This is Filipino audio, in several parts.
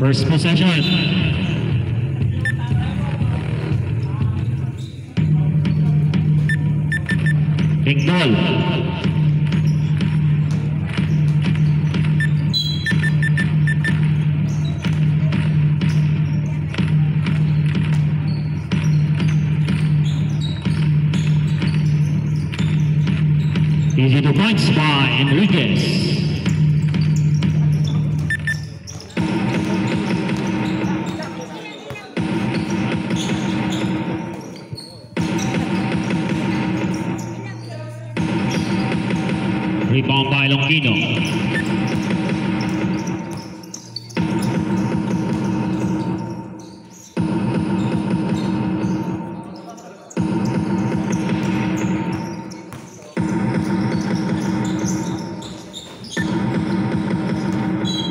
First possession. Pink ball. Easy to points by Enriquez. Rebound by Longino.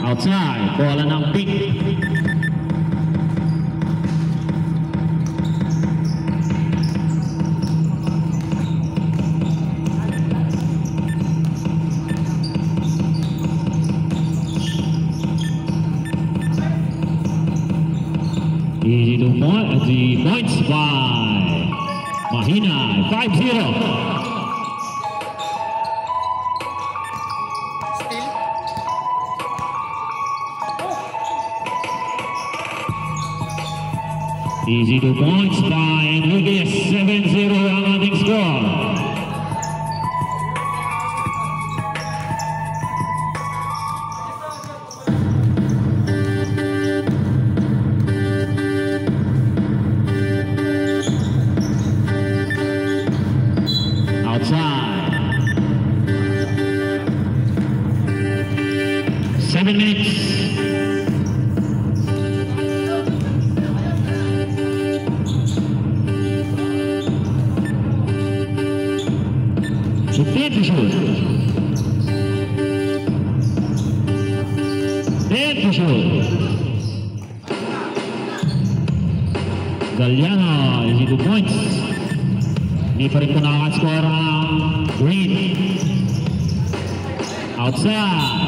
Outside, bola ng Pink. Easy to point, the points by Mahina, 5-0. Easy to points by Enriquez, 7-0 ang ating score. Outside. 7 minutes. Dead to shoot. Dead to shoot. Galliano, easy 2 points. Hindi pa rin po nakaka-score ang Green. Outside.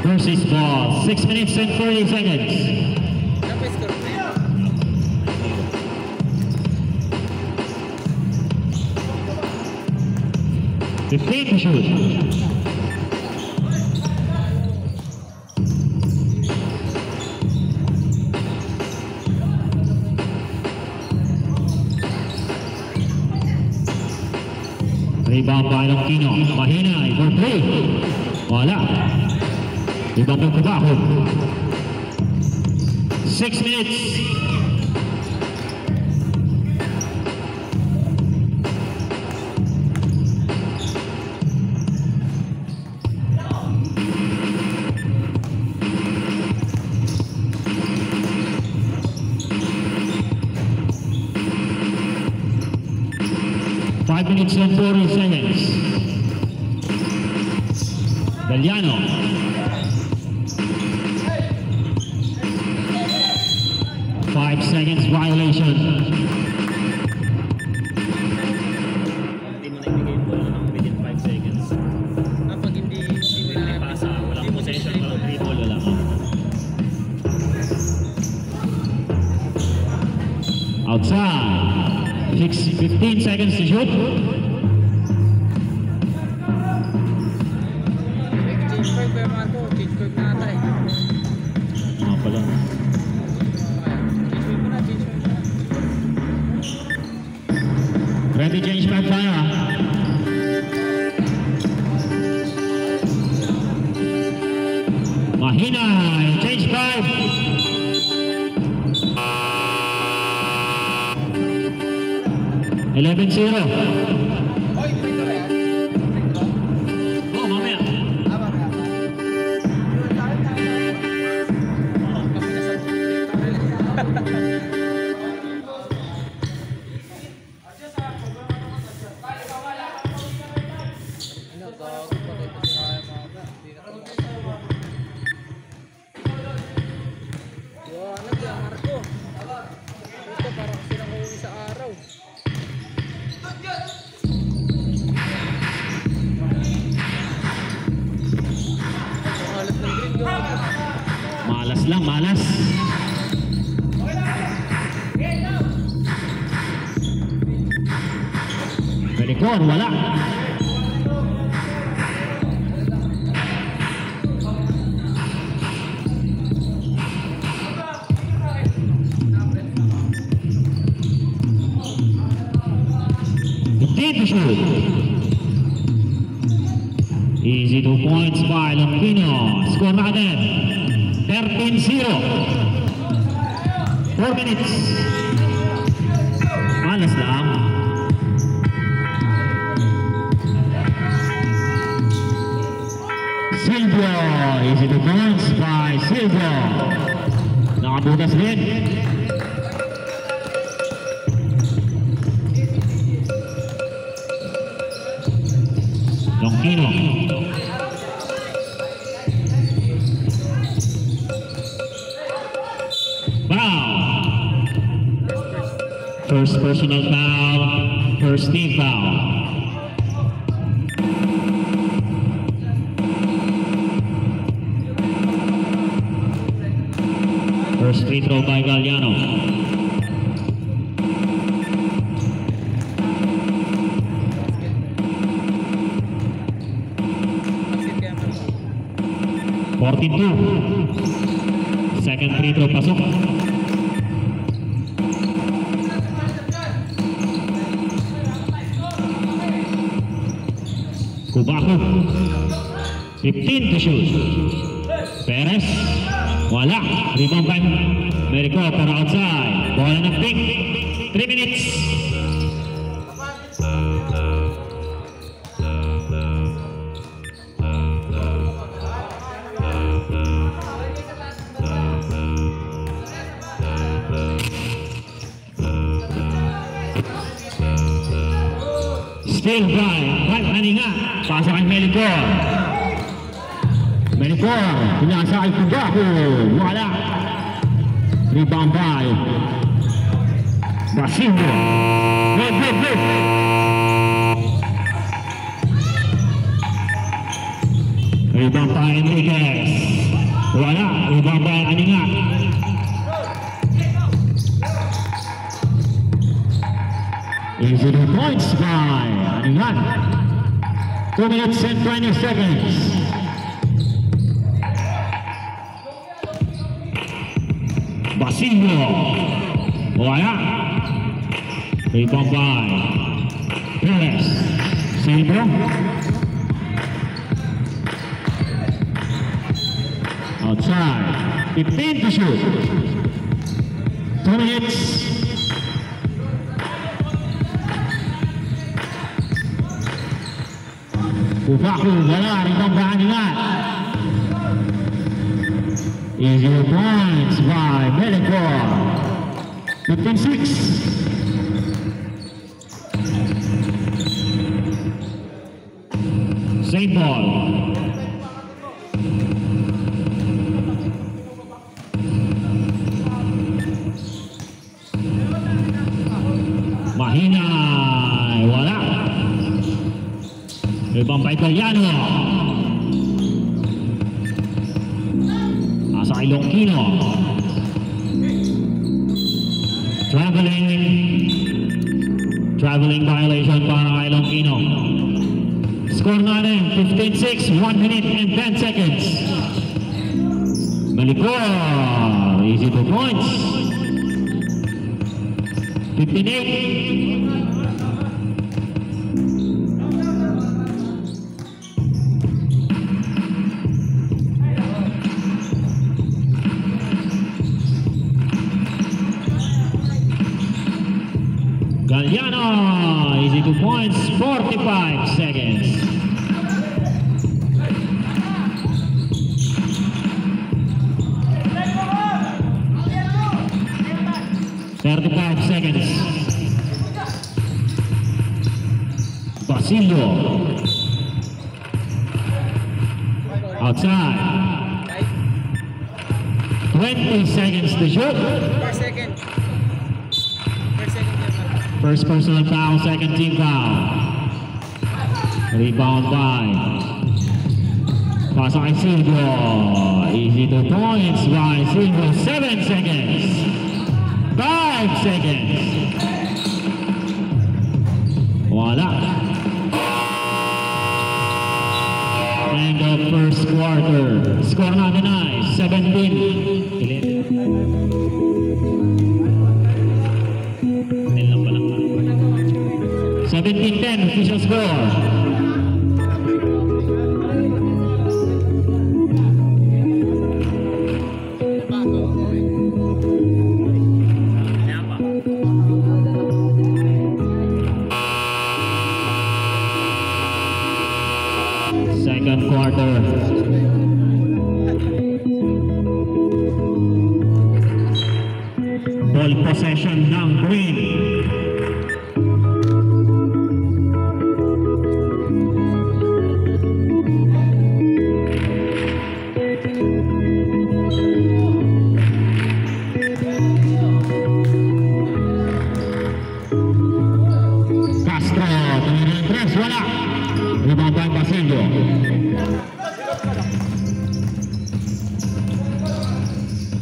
Versus ball. 6 minutes and 40 seconds. 15 to shoot. Rebound by Longino. Mahina for 3. Wala. Rebound ng Kubaho. 6 minutes. Minutes and 40 seconds. Galliano. Five seconds violation. Hindi mo na ibigay po ng within 5 seconds. Kapag hindi mo na pasa, walang possession, walang dribble, wala ka. Outside. 15 seconds to shoot. Ready, change back tayo. Mahina, change back. 11-0. Oh, mamaya. lang, malas. Melikor, wala. To shoot. Easy 2 points by Longino. Score natin 13-0. 4 minutes. Malas lang. Silvio. Easy 2 points by Silvio. Nakabutas din. Longino. Foul. First personal foul. First team foul. First free throw by Galliano. Second free throw pasok. Kubaco. 15 to shoot. Perez. Wala. Rebound by Merico pero outside. Bola ng pick. 3 minutes. Still Brian Haninga, pasa kay Melicor. Melicor, pinasa kay Kubaco, wala. Rebound by Basilio. Good. Rebound by Enriquez, wala. Rebound by Haninga. Easy 2 points by Haninga. 2 minutes and 20 seconds. Basilio. Wala. Rebound by Perez. Silvio. Outside. 15 to shoot. 2 minutes. Kubaco, wala. Rebound by Haninga. Easy points by Melicor. 15-6. Same ball. Mahina. Wala. Rebound by Galliano. Nasa kay Longino. Traveling violation para kay Longino. Score natin 15-6, 1 minute and 10 seconds. Melicor, easy 2 points. 15-8. Galliano, easy 2 points, 45 seconds. Basilio. Outside. 20 seconds to shoot. First personal foul, second team foul. Rebound by Pasa kay Silvio. Easy 2 points by Silvio. 7 seconds. 5 seconds. Wala. End of first quarter. Score natin ay 17. 17-10 official score. Second quarter. Ball possession ng Green. Castro, tumira ng 3, wala. Rebound by Basilio.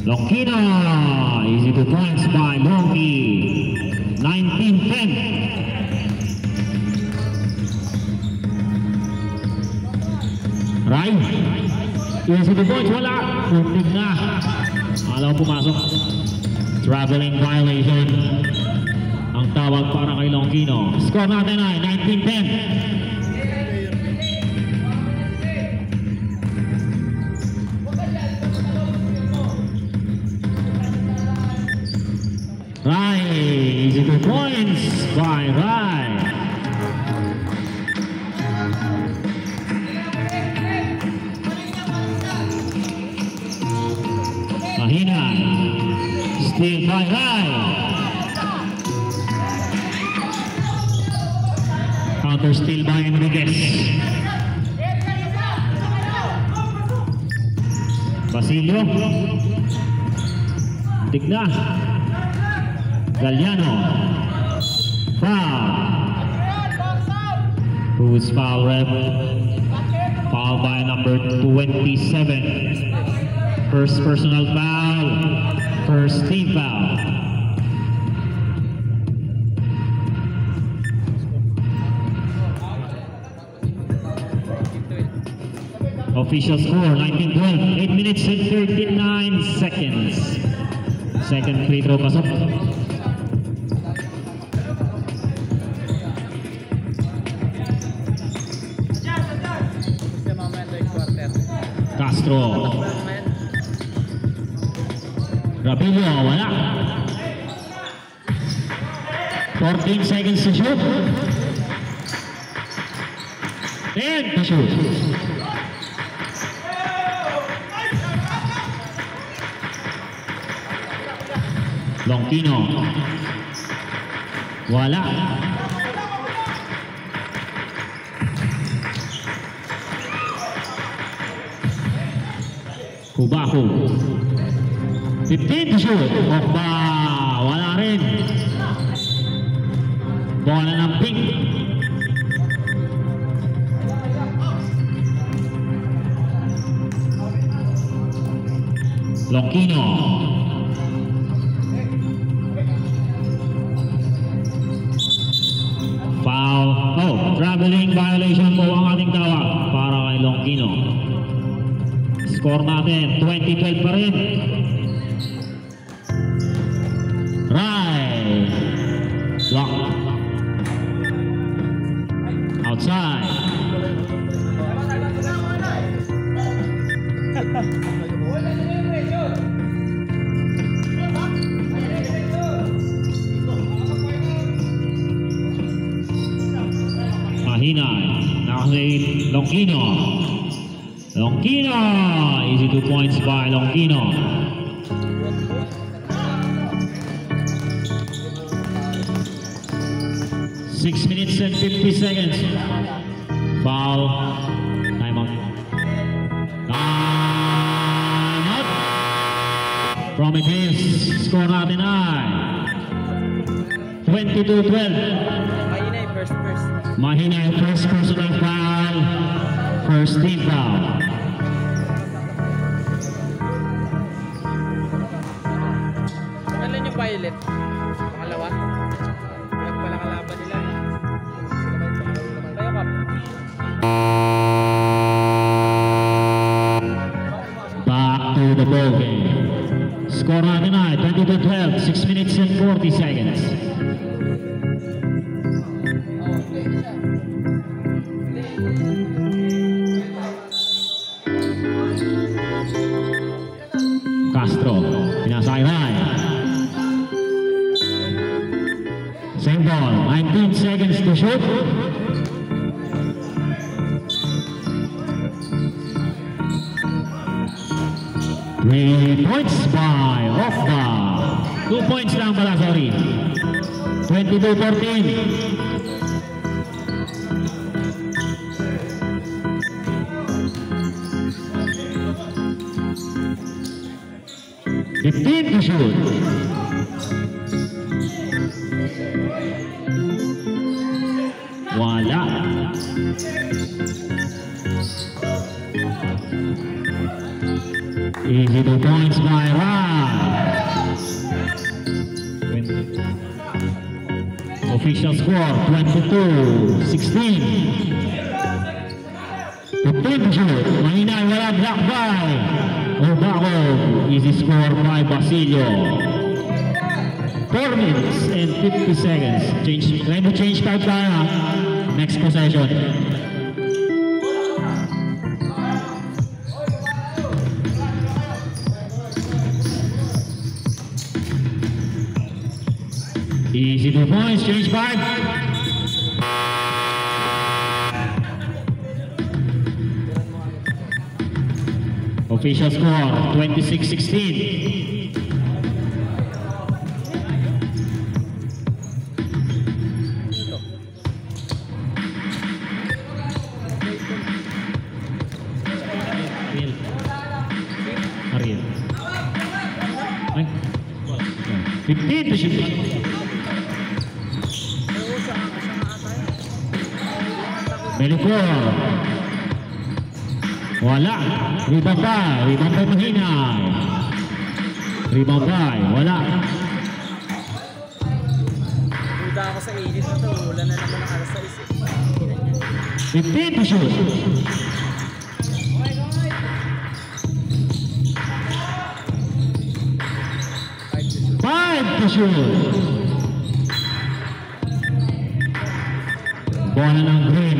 Longkino, easy 2 points by Longki. 19-10. Rai, easy 2 points, wala. Puntig na. Alaw pumasok. Traveling violation. Ang tawag para kay Longkino. Score natin ay 19-10. Rai, easy 2 points by Rai. Mahina, steal by Rai. Counter steal by Enriquez. Basilio. Tigna. Galliano. Foul. Who's foul rep? Foul by number 27. First personal foul. First team foul. Official score 19-12. 8 minutes and 39 seconds. Second free throw pasok. Castro. Rapillo, wala. 14 seconds to shoot. 10 to shoot. Longkino. Wala. Kubaku. 15 to shoot. Okba. Wala rin. Bola ng pink. Longkino. Foul. Oh, traveling violation po ang ating tawag para kay Longkino. Score natin 20-12 pa rin. Right. Lock. Outside. Mahina. Nakasave Longkino. Longkino. Easy 2 points by Longkino. Six minutes and 50 seconds. Foul. Time out. Time out. Prometheus. Score natin ay 22-12. Mahina yung first. Mahina yung first personal foul. First team foul. ulit. Pangalawa. Yan pala kalaban nila. Tayo, Kap. Back to the ball game. Score natin ay 22-12, 6 minutes and 40 seconds. Castro, pinasakay. Same ball, 19 seconds to shoot. Three points by Ofba. 2 points lang pala, sorry. 22-14. Fifteen to shoot. Wala. Easy 2 points by Ryan. Official score 22-16. 15 to shoot. Mahina, wala, block by Obaco. Easy score by Basilio. 4 minutes and 50 seconds. Try to change type tayo. Next possession. Easy 2 points, change back. Official score 26-16. Ariel. Ay. 15 to shoot. Belifor. Wala. Rebound by mahina. Rebound by, wala. Duda ako sa init na to. Wala na naman ang alas sa isip. 15 to shoot. Five to shoot. Bola ng Green.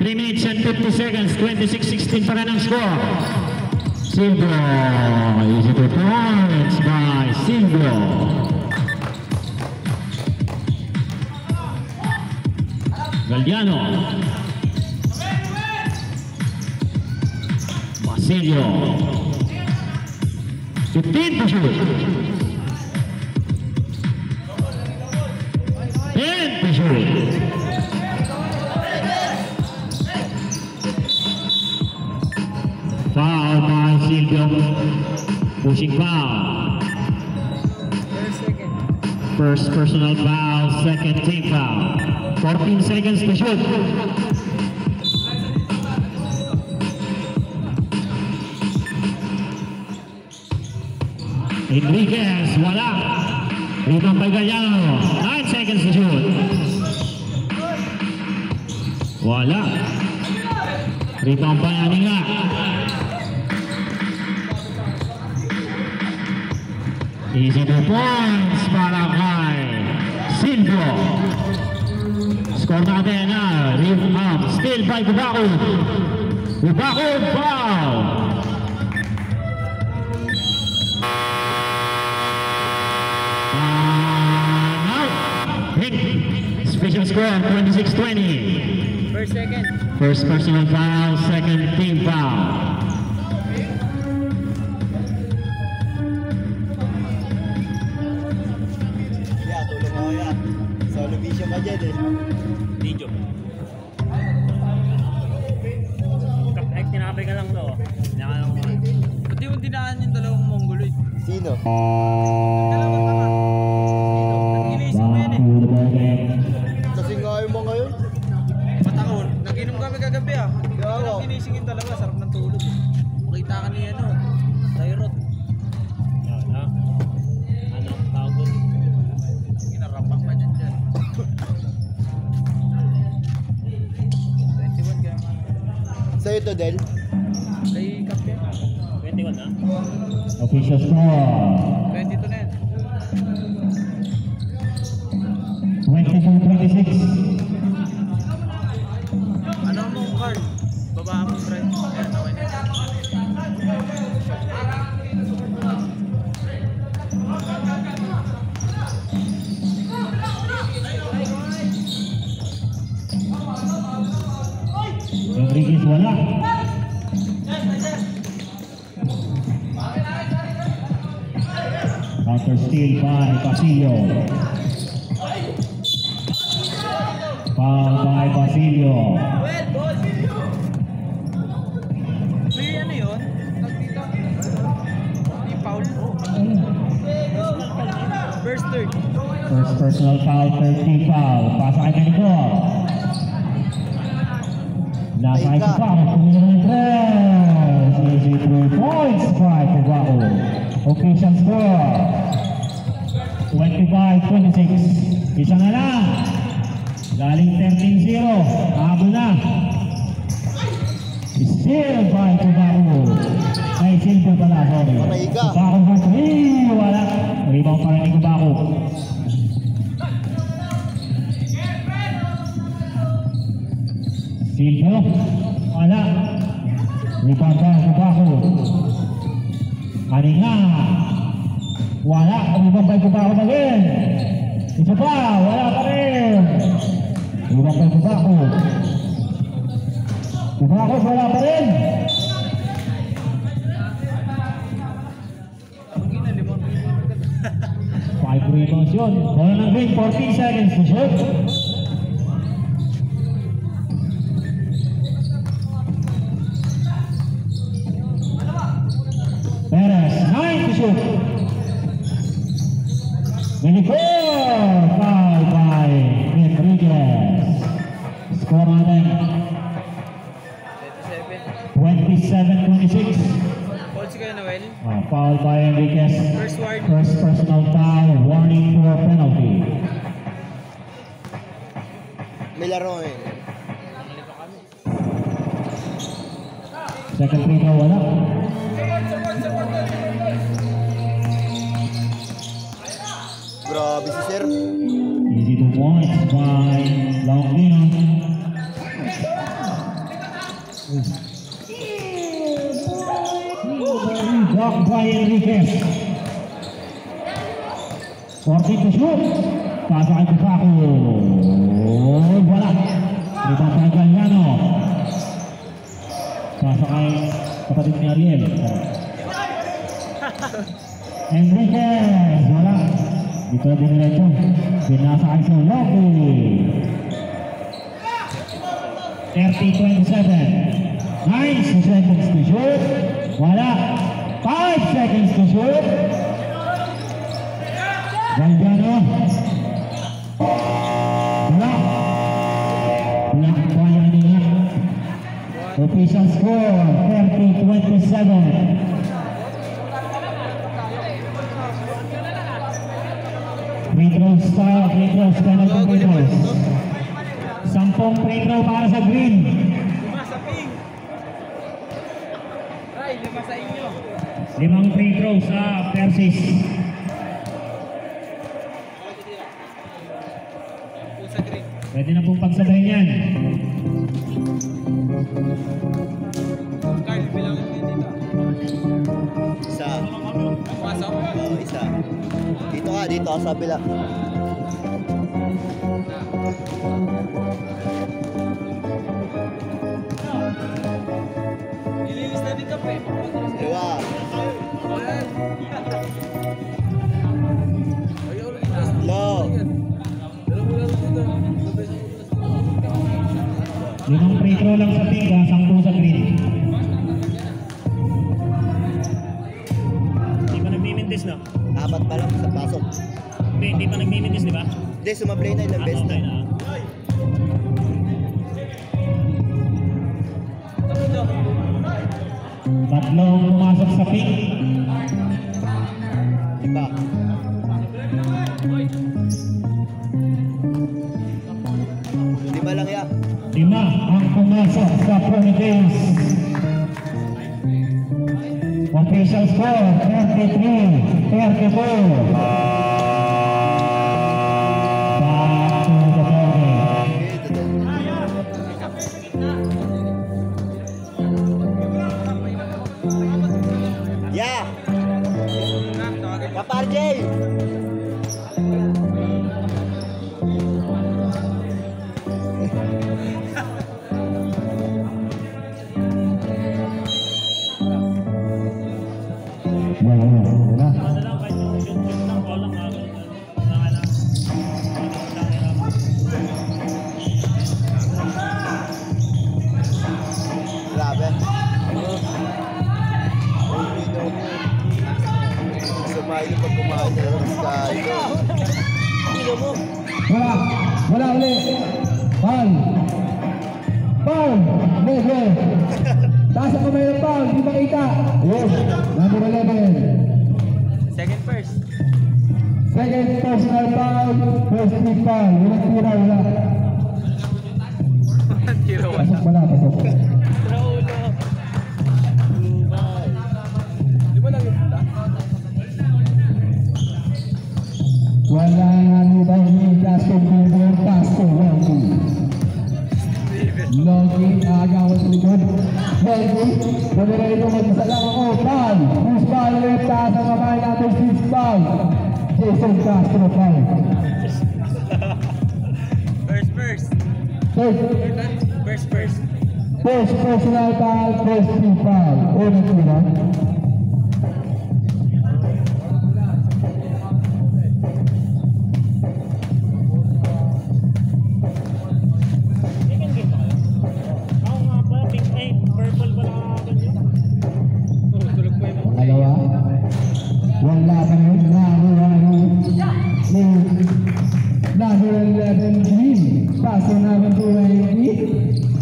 3 minutes and 50 seconds, 26-16 pa rin ang score. Silvio, easy 2 points by Silvio. Galdiano. Basilio. 15 to shoot. 10 to shoot. Foul by Silvio. Pushing foul. First personal foul, second team foul. 14 seconds to shoot. Enriquez, wala. Rebound by Galliano. 9 seconds to shoot. Wala. Rebound by Aninga. Easy 2 points para kay Silvio. Score natin na rebound. Still by Bubaco. Bubaco foul. Special score 26-20. First personal foul, second team foul. Video. Kahit tinapay ka lang to. Ba't di mo dinaan yung dalawang Mongoloid? Sino? Nag-ilisip mo yan eh. Kasi ngayon mo ngayon? Matakon. Nag-inom kami kagabi ah. Gawa. Ginising yung dalawa. Sarap ng tulog. Makita ka niya ano. Tyrot. Sa'yo to, Del. Kay Captain. 21 na. Official score. 22 na yan. 22-26. Ano mo, Carl? Baba mo, Brian. Ayan, okay na. Rodriguez wala. Counter steal by Basilio. Foul by Basilio. May ano yun? Tag dito? May foul? First third. First personal foul, 30 foul. Pasa kay Manico. Nasa ay pa, kumina ng tres. Easy 3 points by Cubao. Official score. 25-26. Isa na lang. Galing 13-0. Habol na. Still by Cubao. Ay, silver pala, sorry. Patay ka. Cubao for 3. Wala. Rebound pa rin ni Cubao. Silvio, wala. Rebound pa, Cubao. Kaninga. Wala. Rebound pa, Cubao na rin. Isa pa, wala pa rin. Rebound pa, Cubao. Cubao, wala pa rin. Ang ina, 5 rebounds yun. Bola ng green, 14 seconds to shoot. Perez, 9 to shoot. Manico, foul by Rodriguez. Score natin, 27-26. Foul si Kuya Noel. Foul by Enriquez. First ward. First personal foul, warning for penalty. May laro eh. Second free throw, wala. Grabe si Sir. Easy to points by Longino. Blocked by Enriquez. 14 to shoot. Pasa kay Tupaco. Wala. Rebound by Galliano. Pasa kay kapatid ni Ariel. Enriquez. Wala. Dito na diniretso. Binasa kay Soloki. 30-27. 9 seconds to shoot. Wala. 5 seconds to shoot. Galdiano. Wala. Black by Anina. Official score 30-27. Free throws style, free throws, penalty free throws. 10 free throw para sa green. 5 sa pink. Ay, 5 sa inyo. 5 free throw sa Persis. Full sa green. Pwede na pong pagsabayin yan. Carl, bilangin mo yun dito. Isa. Pasok. Oo, isa. Dito ka, dito ka sa bila. Nililis na din kape. Dalawa. Ayan. Ayaw ulit. No. Dalawa mo laro dito. 5 free throw lang sa pink, 10 sa green. Hindi pa nagmimintis na. 4 pa lang sa pasok. Hindi pa nagmimintis, di ba? Hindi, sumablay na ilang beses na. Okay na. Tatlong pumasok sa pink. Iba. Lima lang ya. 5 ang pumasok sa sa Pony Games. Official score 33-34. Back to the Pony. Yeah! Kapal Jay! Grabe. Sumayin pag kumain na lang sa ito. Ilo mo. Wala ulit. Paul. Go. Taas ang kamay ng Paul, di makita. Yes, number 11. Second first. Second personal foul, first free foul. Walang tira, wala. Tiro Pasok wala, pasok. Raulo. Di ba lang yung pula? Wala nga nila yung Gaston Bieber, Pastor Logi. Logi, agawan sa likod. Logi, pagkira ito mag-isa lang ako. Foul, first foul ulit, taas ang kamay natin, fifth foul. Jason Castro foul. First. Third, First. first personal foul, first free foul. Unang tira. Dalawa. Wala pa rin. Number 11 green. Paso namin po na hindi.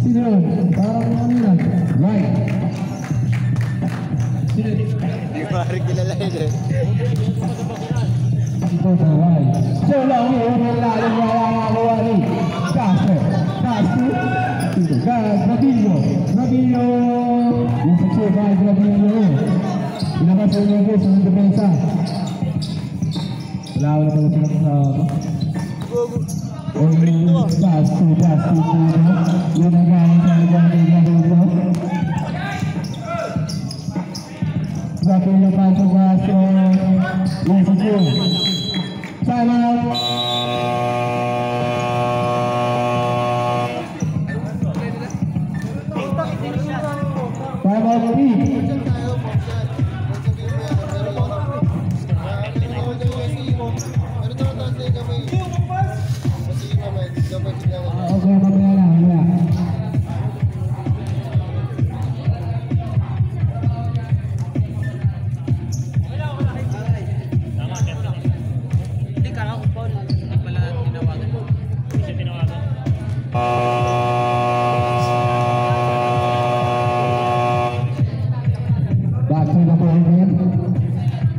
Sino yun? Parang ano lang. Right. Di ba rin kilala yun eh. Ito sa right. So lang yun. Wala nga kawa ni Castro. Rabino. Yung sa survive Rabino. Pinabas sa inyo sa mga depensa. Wala na pala sila sa Basto dito. Yun ang galing sa ibang dito. Bakit yung paso Basto? Yung sa po. Sana time out three. Okay, mamaya lang. Hindi ka ako, Paul. Hindi pala tinawagan mo. Hindi siya tinawagan. Back to the point again.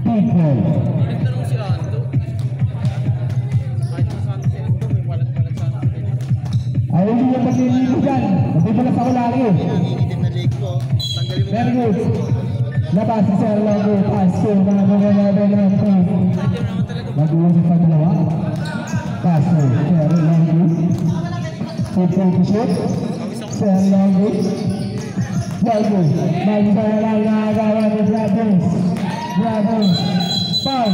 People. Nagtanong si Ando. Kahit sa Ando si Ando, may palat-palat sa Ando. Ay, hindi niya pagliligo dyan. Napipala sa ulari. Nangingitim na leg ko. Tanggalin mo. Very good. Labas si Sir Logo. Pass to number 11 of Mag-uusap sa dalawa. Pass to Sir Logo. Football to shoot. Sir Logo. Logo. Mag-isaya lang nakagawa ni Brothers. Foul.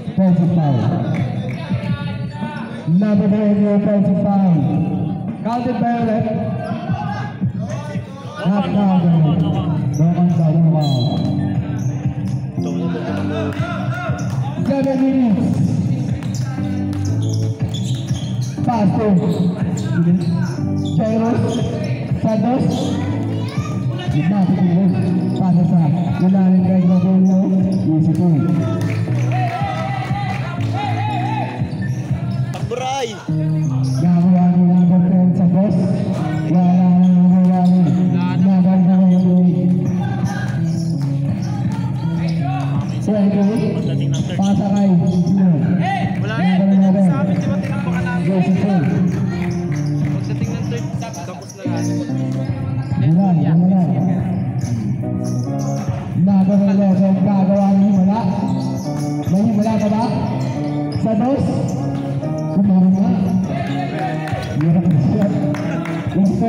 Offensive foul. Number 9 offensive foul. Counted by your left. Not counted. No counted. Wow. 7 minutes. Pass to Jairos Santos. Gitna sa tulog. Pasa sa ilalim kay Gabulio. Easy point. Buray! Gagawa ni number 10 sa boss. Wala nang nagawa ni number 9. Pasa kay Wala yan. number Sa amin, 11. di ba tinakbo ka namin? Joseph Paul. Pagdating ng third, tapos na lang.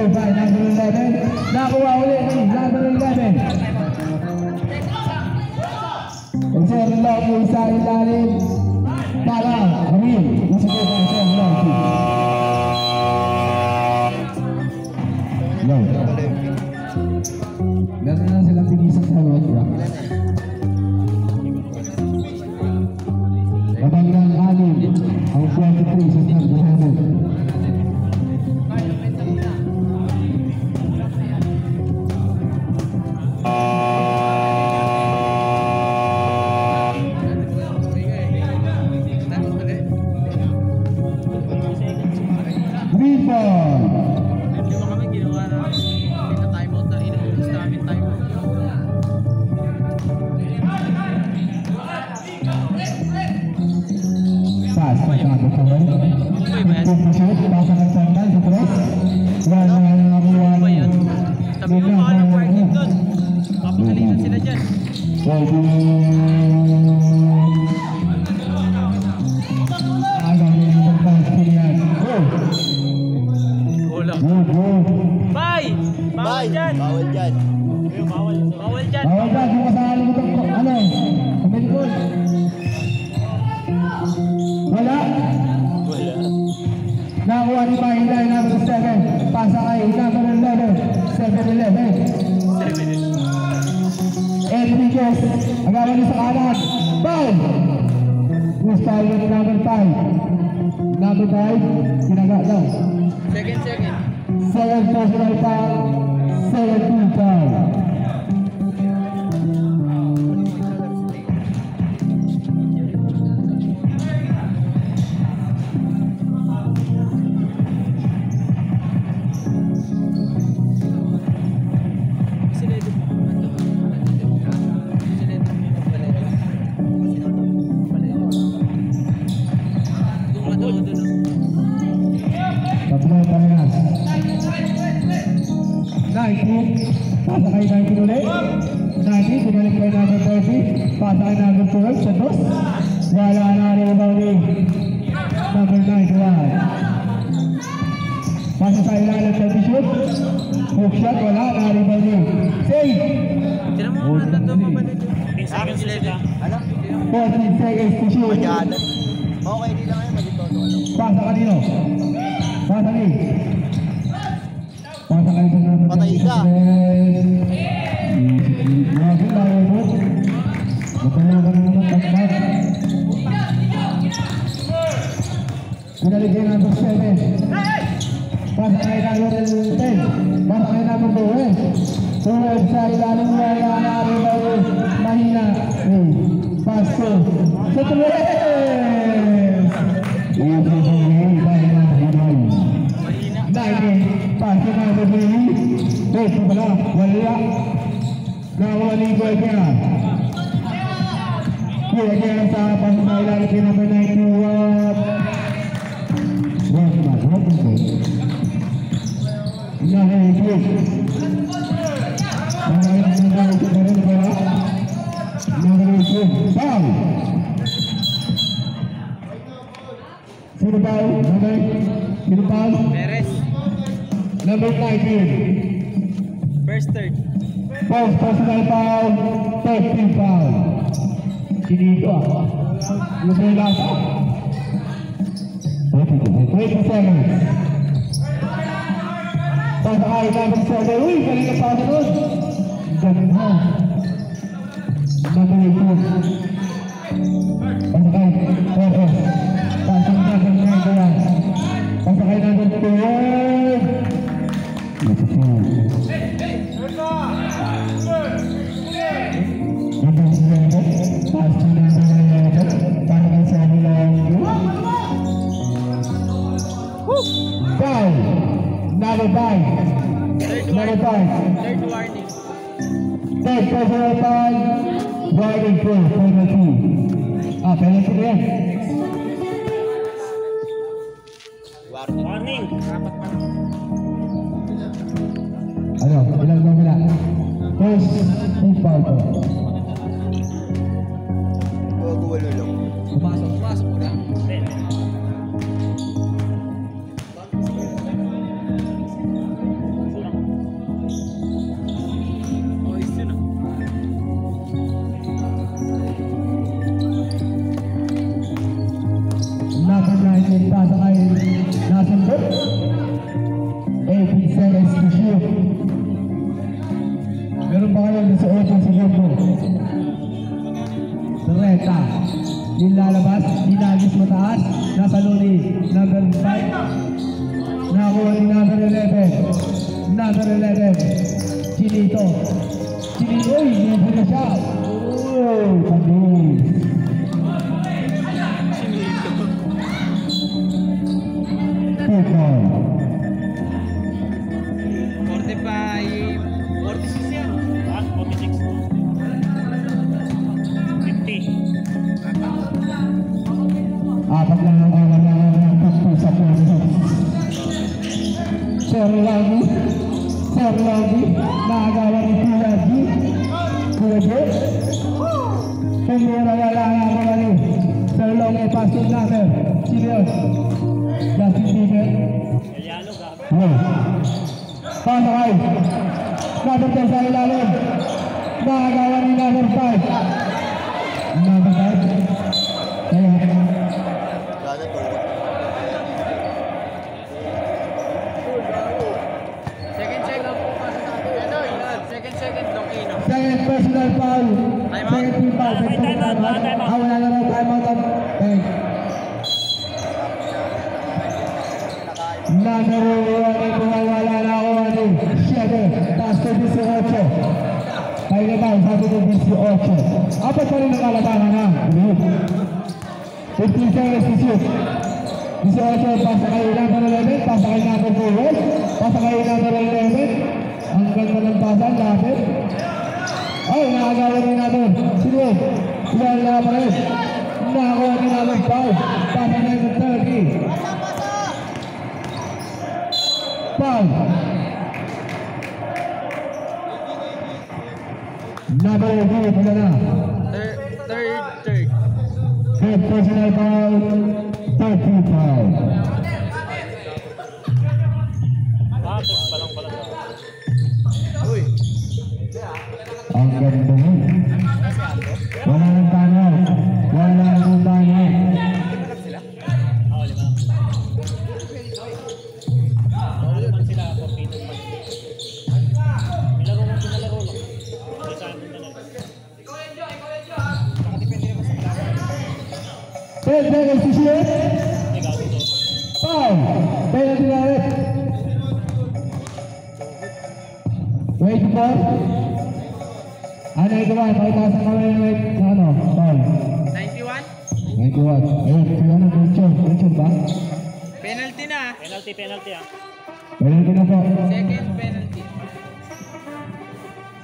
by number 11. Nakuha ulit ni number 11. Sir Loki sa ilalim para Amir. Isipin ko Sir Loki. Low. Meron na silang tigisang sa road rock. Kapaglang alim ang 23 sa Snapdragon. Green ball. Lima kami, ginawa na pina-timeout na inuubos namin timeout. Pass sa kapit ko rin. Shoot, pasa ng sandal sa press. Wala na nakuha Ano ba yun? ng Sabi mo mahal ang parking doon. Papagalitan sila dyan. Kulang. Bye! Bawal dyan! Bawal dyan. Bawal dyan! Bawal ka, kung kasali mo itong ano eh, kumilikod. Wala. Nakuha ni Mahila, number 7. Pasa kay number 11. 7-11. Enriquez, agawan niya sa kanan. Foul! Gustaw yung number 5. Number 5, sinaga daw. Second. Second personal foul, 17 foul. Tatlo parehas. 90, pasa kay 90 ulit. 90, pinalik kay number 30. Pasa kay number 12, sa dos. Wala na rin ba ni number 91. Pasa sa ilalim 30 shoot. Hook shot, wala na rin ba ni save. Tira mo mga nandun pa ba dito? 10 seconds na sila. 14 seconds to shoot. Magyanan. Okay, di lang kayo. Magitono. Pasa kanino? Pasa ni. Pasa kayo sa number 30. Patay ka. Grabe tayo mo. Matalaga na naman tagbat. Pinalik kayo number 7. Pasa kayo number 10. Pasa kayo number 12. Tuwag sa ilalim mo ang naribaw mahina. Paso. Sa tuwag! Paso na sa bili. Ito pala, wala. Nawali ko kaya. Kaya kaya sa pangkailan kaya number 91. Work na, work na. Nakikip. Nakikip na rin pala. Nakikip. Foul! Sino foul? Sino foul? Perez. Number 19. First, third. First personal foul, 13 foul. Sinito ah. Yung may lasa. 20 seconds. Pasa kay number 7. Uy, galing na pasa doon. Galing ha. Number 18. Pasa kay 4. Pasa kay number 9. Pasa kay number 12. Number 5. Third warning. Third personal foul. Warning for penalty. Penalty na yan. Warning! Apat pa lang. Ano? Ilang ba mula? First, big foul ko. Gugulo lang. Pumasok mo na. Nakuha ni number 11. Number 11. Chinito. Chinito, hindi na siya. Oh, pabis. Football. 45, 46 yan. 46. 50. Apat lang ang kawan ng takbo sa puso. Sir Lagi, nakagawa ni Kuya G. Kuya G. Pumira wala nga ako mali. Sir Longi, pasok namin. Sino yun? Justin Bieber. Eliano ka. Hello. Pasakay. Number 10 sa ilalim. Nakagawa ni number 5. Number 5. Kaya. Gana to. Second, Lokino. Second personal foul. Second team foul. Time out. Wala na lang time out. Thank. Number 1 ito wala na ako ano. 7. Taas ko 18. Kaya na tayo sabi ko 18. Apat pa rin ang kalabanan na. 15 seconds to shoot. 18 pasa kay number 11. Pasa kay number 4. Pasa kay number 11. Ang ganda ng pasan, lapit. Ay, nakagawa rin natin. Sino? Wala pa rin. Nakakuha rin natin 5. Pasa na yung 30. 5. Number 8, wala na. Third. Third personal foul. 30 foul. Tapos palang pala. Uy. Ang ganda mo. Wala nang tanaw. Wala nang tanaw. Lima. Sila 14. Nilaro lang. Hindi sa amin na lang. 10 seconds to shoot. Ikaw dito. Foul. Penalty na rin. Wait for. Ano ito ba? Pakitaas ang kamay ng wait. Ano? Foul. 91? 91. Ano? Richard ba? Penalty na. Penalty ah. Penalty na po. Second penalty.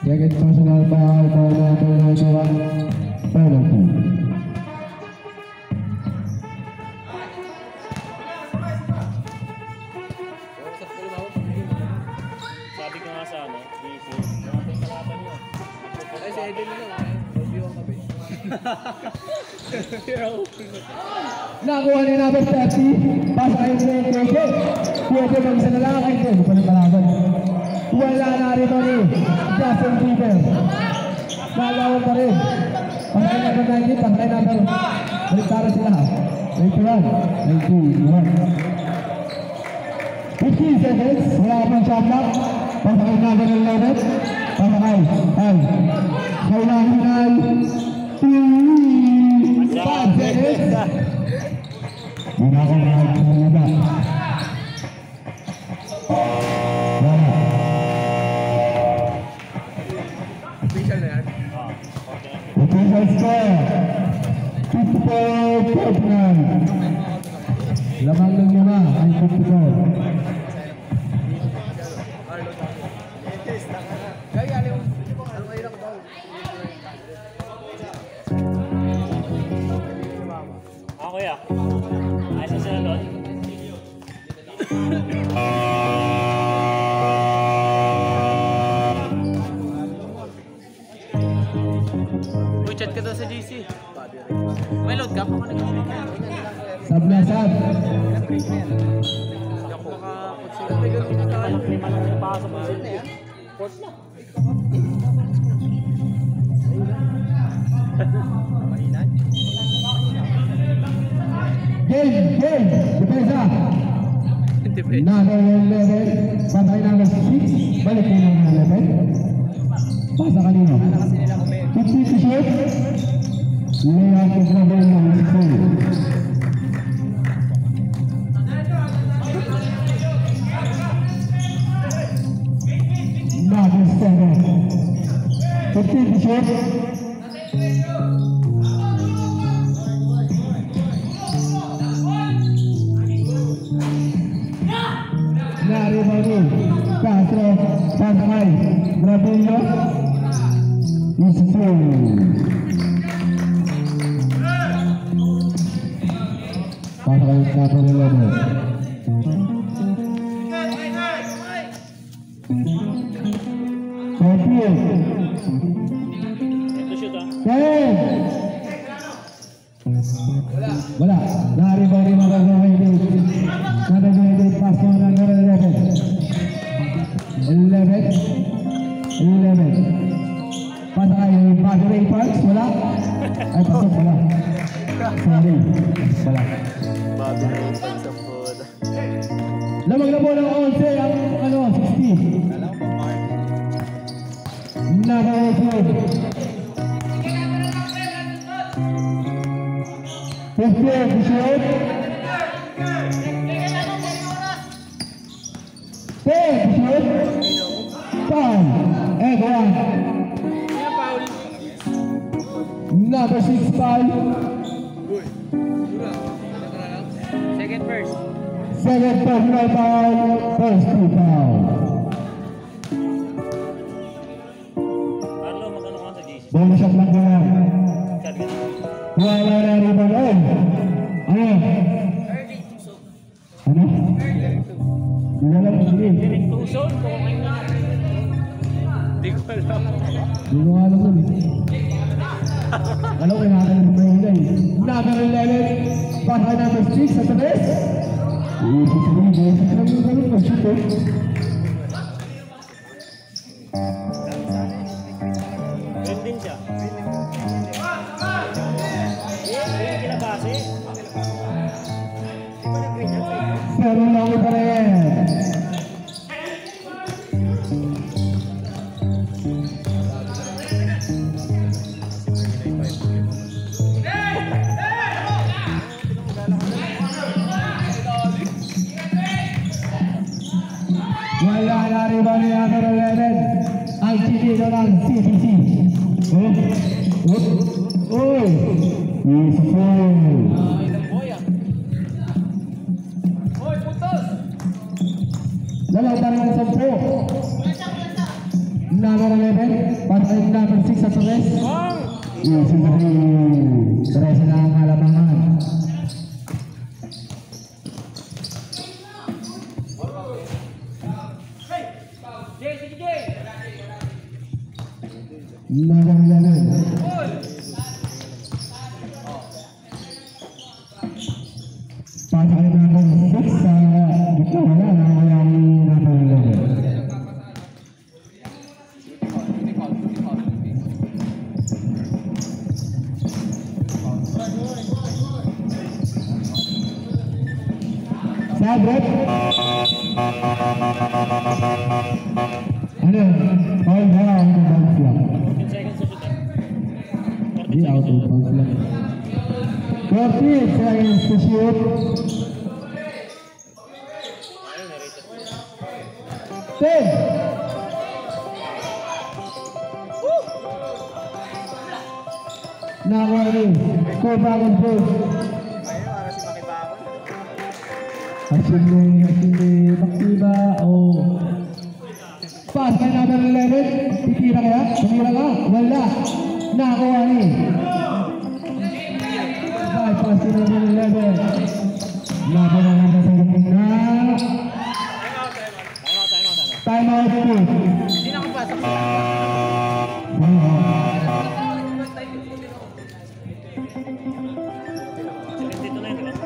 Second personal foul. Penalty. Sabi ko nga sa ano, DC. Yung kalaban yun. Ay, si Edwin lang. Review ang kape. Nakuha ni number 30. Pasa kayo sa KK. Pwede mag-isa na lang kayo. Hindi pa ng kalaban. Wala na rito ni Justin Bieber. Nalawan pa rin. Pasakay number 19. Pasakay number. Baliktaran sila ha. 91. 15 seconds. Wala pang shot clock. Pasakay number 11. Pasakay. Ay. Kailangan 5 seconds. Wala akong nakakalaga. Wala. Official na yan. Official score. 54-49. Lamang ng 5 ay 54. Kuya. Ayos na sila doon. Uy, chat ka daw sa GC. May load ka? Sablasad. Hindi ako makapagsila. Lima lang yung pasok mo sila. Port na. Game. Depensa. Number 11. Pasakay number 6. Balik ko number 11. Pasa kanino? 50 to shoot. Layup is number 4. 15 to shoot. Nari Manu, Castro, Pasay, Grabillo, Isfu. Pasay Castro Lolo. Ito shoot ah. Wala. Nari Manu magagawa ito. Nagagawin pass mo ng 11. Pasay Pasay Parks, wala. Ay, pasok, wala. Sorry. Wala. Bago na yung pagsampod. Lamang na po ng 11 ang 60. Naka-record. 15 to shoot. 10 to shoot. 5 and 1. Number 6 foul. Second verse. Second personal foul. First 2 foul. Carlo, magkano ka sa JC? Bonus shot lang doon. Sabi ka na. Wala na rebound. Ano? Ano? Hindi lang sige. Tuson, kung kayo na. Hindi ko alam. Hindi ko alam nun eh. Alam ko natin yung mahingay. Number 11. Baka number 6 sa talis. Iisip ko yung basic lang yung ganun mag-shoot eh. Green din siya. Green kinabase. Pero lang ko pa rin. Wala na rebound ni number 11. Ang chinido ng CTC. Uy! Useful! Dalaw pa rin ang 10. Number 11. Patay number 6 sa Torres. Useful! Torres na ang halamangan. Number 11. Patay number 6 sa dito wala na wala ni number 11. Sabret. Ano? All down to bounce lang. 14 seconds sa shoot ah. 14 Di out seconds to sa shoot. bounce lang. 14 seconds to shoot. 10. Nakuha rin. Kubakon po. Hasin Baktiba. Oh. Pass kay number 11. Titira kaya? Tumira ka? Wala. Nakuha rin. Pass kay number 11. Nakuha na number 17 na. Time out po. Hindi na kapasok siya. Dito na yun, di ba?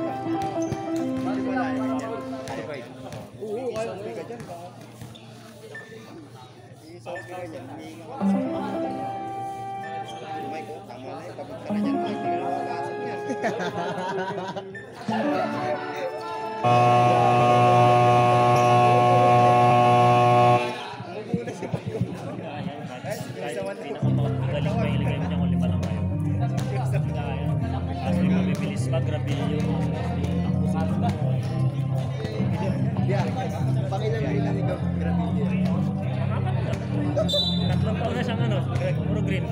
Kahit pinakamagaling pa ilagay mo niya kung 5 lang kayo. Kasi mabibilis pa, grabilyo. Pangilan rin ang grabilyo. Tatlong taon na siyang ano, puro green.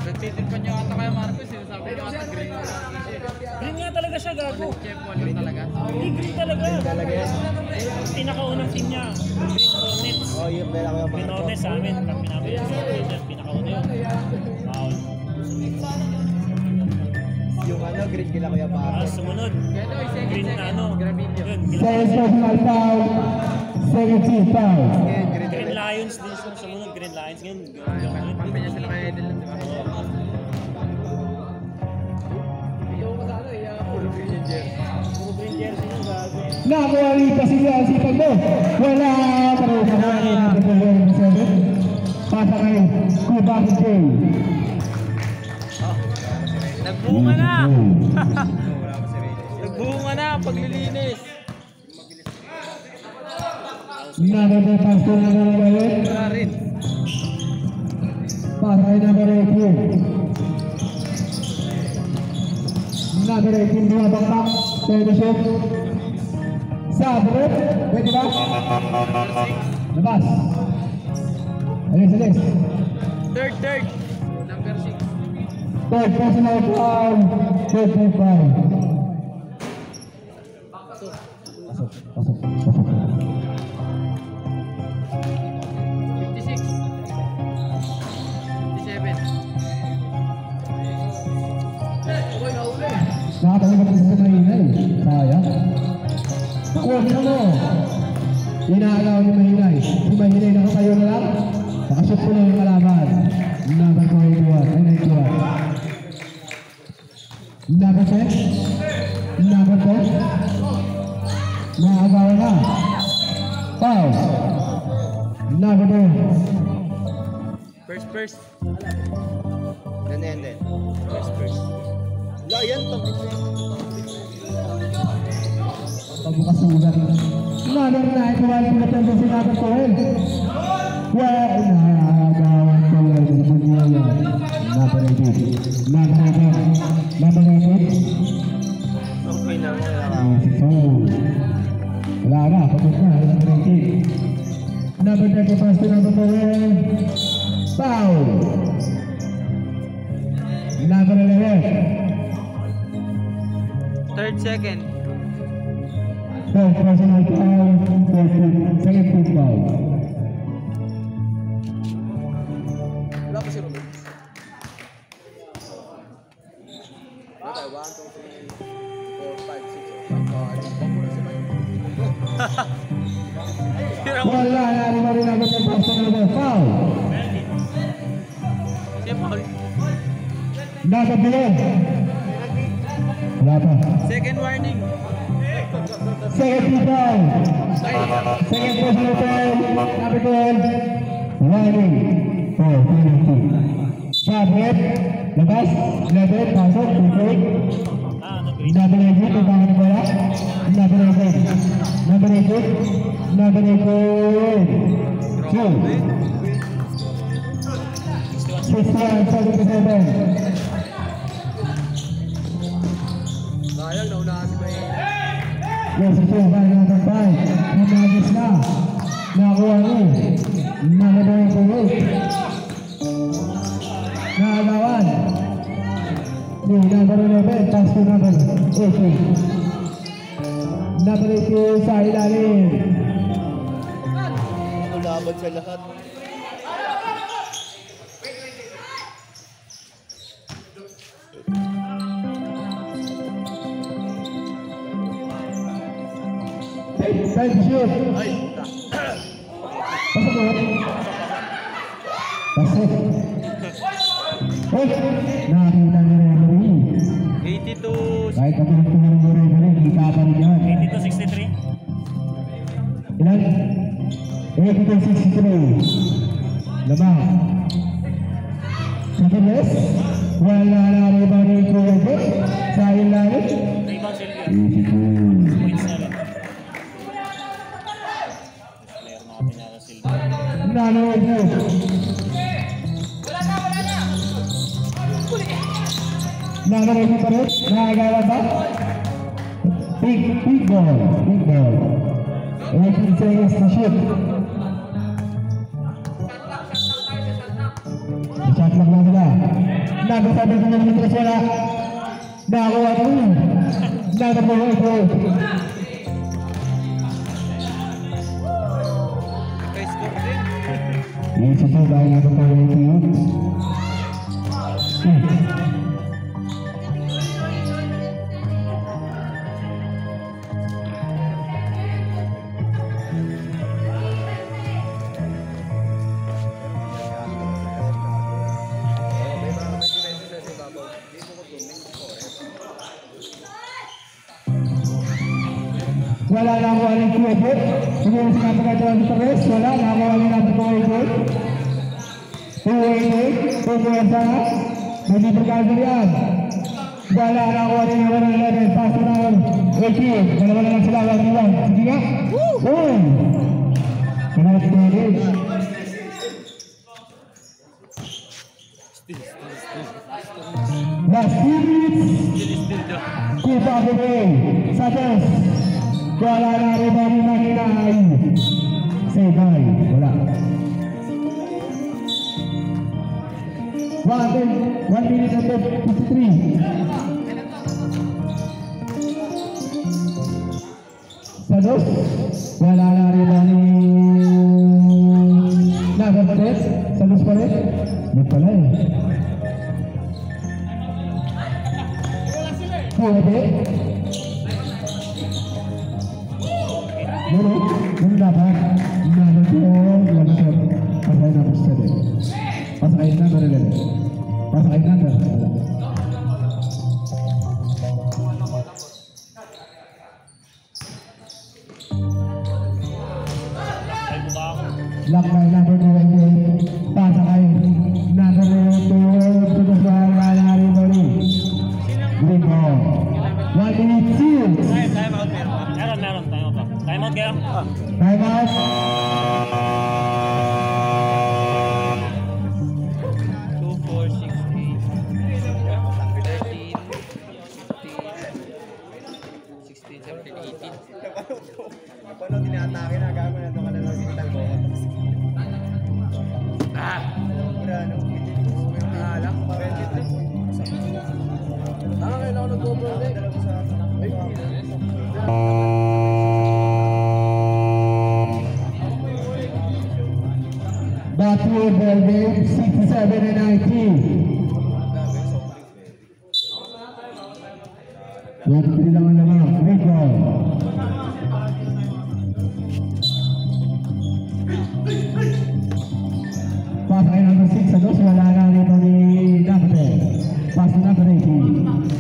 Nagtitirpan niyo ata kaya Marcos, sinasabi niyo ata green. Green nga talaga siya, gago. Green talaga. Hindi green talaga. Talaga yan. Pinakaunang team niya, Green Hornets. Oh, yung pera ko yung Green Hornets sa amin, pag pinapayan sa amin, pinakauna yun. Foul. Yung ano, green kila Kuya Papa. Sumunod. Green na ano. Yun, Second personal foul. Second team foul. Green Lions din siya sumunod. Green Lions ngayon. Pampi niya sila kay Edel lang, di ba? Puro green jersey. Puro green jersey yung gago. Nakuha rito si Sipan mo. Wala. Pero kamarin ang pagkakuha ng 7. Pasa kay Cuba Kay. Nagbunga na! Nagbunga na ang paglilinis. Number pass to number 11. Wala rin. Para kay number 18. Number 18 bumabakbak. Pwede shoot. Sabre. Pwede ba? Labas. Alis. Third. Number 6. Third personal foul. Third foul. Pasok. 56. 57. Nakatalikot kasi sa Mahinay. Sayang. Nakuha mo. Inaagaw ni Mahinay. Si Mahinay nakatayo na lang. Nakashoot po na yung kalaban. Number 21. Ay, 91. Number 10. Number 10. Naagaw na. Foul. Number 2. First. Then. First. Wala yan, Pagkakasugat. Number 9. Kumain po na tayo si Number 12. Well, naagawan ko lang yung bunyo yan. Number 18. Number 18. Number 18. Okay na mo. Wala na, pagod na. Number 18. Number 30 pass to number 12. Foul. Number 11. Third, second. Third personal foul. Second team foul. Wala pa si Robin. Okay, 1, 2, 3, 4, 5, 6. Pamura si Mike. Wala na rin marinagod ng pass to number foul. Siya Paul. Number 11. Wala pa. Second warning. Second team foul. Second personal foul. Number 12. Warning. Oh, penalty. Sabret. Labas. Level. Pasok. Break. Number 18. Tumpahan na bola. Number 18. Number 18. Number 18. 61-77. Sayang, naunahan si Mike. Yes, ito yung kaya ng bay. Namagis na. Nakuha rin. Nakadawin ko rin. Nakagawan. Yung number 11, pass to number 18. Number 18 sa ilalim. Laban sa lahat. Time to shoot. Ay, Pasok mo. Pasok. Oh, nakakita ni referee. 82. Kahit ako ng referee, hindi ka pa rin yan. 82-63. Ilan? 82-63. Lamang. Sabilis. Wala na rin ba rin ko ito? Sa ilalim. Rebound Silvio. 82. Points na rin. Player natin yata Silvio. Nanood mo. Nanood mo pa rin? Nakagawa ba? Big ball. 18 seconds to shoot. number 7 na minutes wala. Nakakuha ko yun. Number 4. Naka-score din. Easy to by number 4. Wala na ako aling kuwede. Hindi yung sinapagkatawa sa rest. Wala na ako aling napagkawede. Kuwede. Kuwede. Hindi pagkakal yan. Wala na ako aling nawalan natin. Paso na ako. 18. Dalawa na lang sila. Sige nga. Boom. Pinag storage. Last 2 minutes. Keep up the game. Satos. Wala na rin ba ni Makinay? Say bye. Wala. 1 minute and 53. Sados. Wala na rin ba ni Nagapalit? Sados pa rin? Hindi pala eh. Pwede. Dulu, dapat nama tu langsung pasal nama sedih. Pasal aina berada. Pasal aina berada. Lakbay number 2 pasal aina number 2 tugas hari hari. Green ball. 1 minute 2. Time out meron. Meron. Time out kayo? Time out. 2, 4, 6, 8, 13, 15, 16, 17, 18. Paano tinatake na gagawin na ito ka na lang sital ko? Pura ano? Alam, 23. Tama kayo na ako nag-overlay. Batu Belgium 67 and 19. Yang bilang nama Rico. Pas air number 6 terus wala na rin ni Dante. Pas number 18.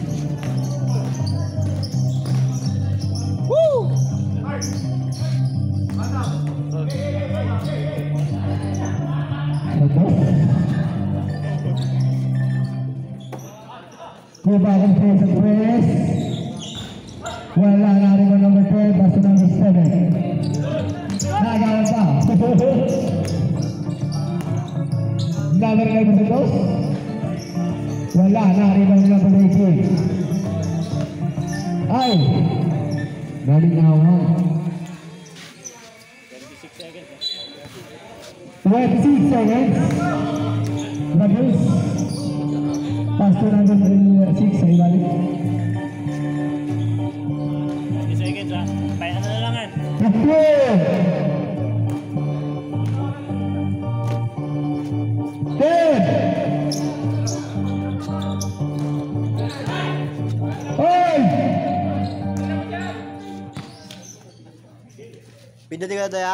Kubahan face at press. Wala na rin ang number 12, basta number 7. Nagawa pa. Number 11 sa dos. Wala na rin ang number 18. Ay! Nalingawan. 26 seconds. Labis. Pasto number 6 sa ilalim. 20 seconds ha. Ano na langan? 10. Pindutin ka na tayo.